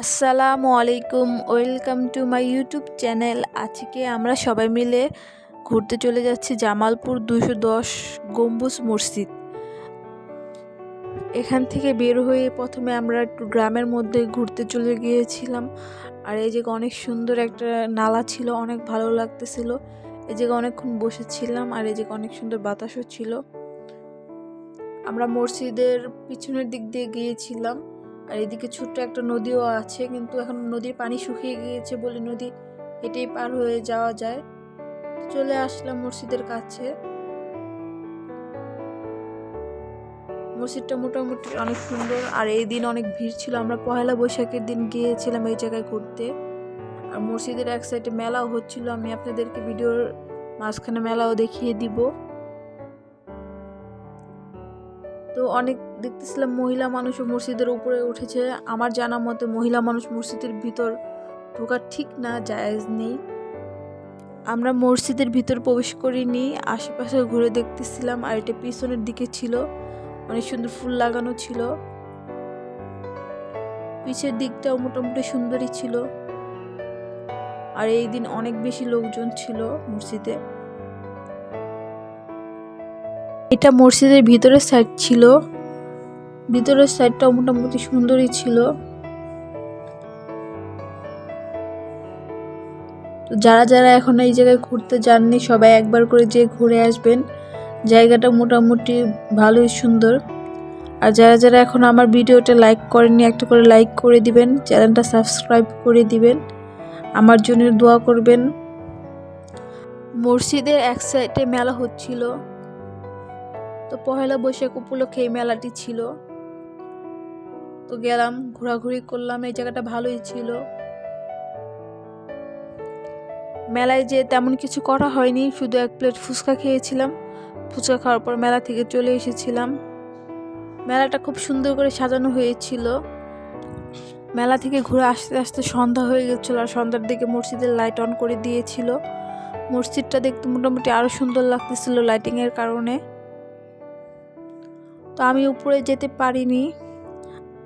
আসসালামু আলাইকুম, welcome to my YouTube channel. আজকে আমরা সবাই মিলে ঘুরতে চলে যাচ্ছি জামালপুর 210 গম্বুজ মসজিদ। এখান থেকে বের হয়ে প্রথমে আমরা একটু গ্রামের মধ্যে ঘুরতে চলে গিয়েছিলাম। আর এই জায়গায় অনেক সুন্দর একটা নালা ছিল, অনেক ভালো লাগতেছিল। এই জায়গায় অনেকক্ষণ বসেছিলাম আর এই জায়গায় অনেক সুন্দর বাতাসও ছিল। আমরা মসজিদের পিছনের দিক দিয়ে গিয়েছিলাম। আর এদিকে ছোট্ট একটা নদীও আছে, কিন্তু এখন নদীর পানি শুকিয়ে গিয়েছে বলে নদী হেঁটেই পার হয়ে যাওয়া যায়। চলে আসলাম মসজিদের কাছে। মসজিদটা মোটামুটি অনেক সুন্দর। আর এই দিন অনেক ভিড় ছিল, আমরা পহেলা বৈশাখের দিন গিয়েছিলাম এই জায়গায় ঘুরতে। আর মসজিদের এক সাইডে মেলাও হচ্ছিল, আমি আপনাদেরকে ভিডিওর মাঝখানে মেলাও দেখিয়ে দিব। তো অনেক দেখতেছিলাম মহিলা মানুষও মসজিদের উপরে উঠেছে। আমার জানা মতে মহিলা মানুষ মসজিদের ভিতর ঢোকা ঠিক না, জায়েজ নেই। আমরা মসজিদের ভিতর প্রবেশ করিনি, আশেপাশে ঘুরে দেখতেছিলাম। আর এটা পিছনের দিকে ছিল, অনেক সুন্দর ফুল লাগানো ছিল। পিছের দিকটাও মোটামুটি সুন্দরই ছিল। আর এই দিন অনেক বেশি লোকজন ছিল মসজিদে। এটা মসজিদের ভিতরের সাইড ছিল, ভিতরের সাইডটাও মোটামুটি সুন্দরই ছিল। তো যারা যারা এখন এই জায়গায় ঘুরতে যাননি, সবাই একবার করে যেয়ে ঘুরে আসবেন। জায়গাটা মোটামুটি ভালোই সুন্দর। আর যারা যারা এখন আমার ভিডিওটা লাইক করেননি, একটা করে লাইক করে দিবেন, চ্যানেলটা সাবস্ক্রাইব করে দিবেন, আমার জন্য দোয়া করবেন। মসজিদের এক সাইডে মেলা হচ্ছিল, তো পহেলা বৈশাখ উপলক্ষে এই মেলাটি ছিল। তো গেলাম, ঘোরাঘুরি করলাম, এই জায়গাটা ভালোই ছিল। মেলায় যে তেমন কিছু করা হয়নি, শুধু এক প্লেট ফুচকা খেয়েছিলাম। ফুচকা খাওয়ার পর মেলা থেকে চলে এসেছিলাম। মেলাটা খুব সুন্দর করে সাজানো হয়েছিল। মেলা থেকে ঘুরে আসতে আসতে সন্ধ্যা হয়ে গেছিল, আর সন্ধ্যার দিকে মসজিদের লাইট অন করে দিয়েছিল। মসজিদটা দেখতে মোটামুটি আরো সুন্দর লাগতেছিল লাইটিং এর কারণে। তো আমি উপরে যেতে পারিনি,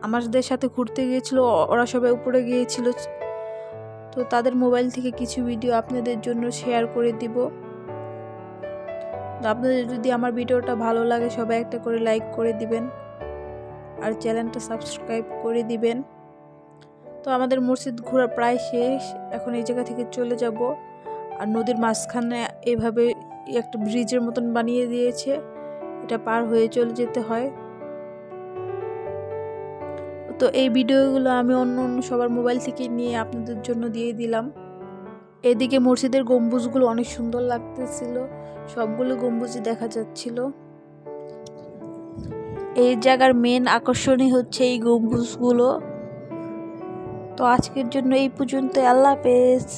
আমাদের সাথে ঘুরতে গিয়েছিল ওরা সবাই উপরে গিয়েছিল। তো তাদের মোবাইল থেকে কিছু ভিডিও আপনাদের জন্য শেয়ার করে দিব। আপনাদের যদি আমার ভিডিওটা ভালো লাগে, সবাই একটা করে লাইক করে দিবেন আর চ্যানেলটা সাবস্ক্রাইব করে দিবেন। তো আমাদের মসজিদ ঘোরা প্রায় শেষ, এখন এই জায়গা থেকে চলে যাব। আর নদীর মাঝখানে এভাবে একটা ব্রিজের মতন বানিয়ে দিয়েছে, এটা পার হয়ে চলে যেতে হয়। তো এই ভিডিওগুলো আমি অন্য সবার মোবাইল থেকে নিয়ে আপনাদের জন্য দিয়ে দিলাম। এদিকে মসজিদের গম্বুজগুলো অনেক সুন্দর লাগতেছিল, সবগুলো গম্বুজই দেখা যাচ্ছিল। এই জায়গার মেন আকর্ষণই হচ্ছে এই গম্বুজগুলো। তো আজকের জন্য এই পর্যন্ত, আল্লাহ হাফেজ।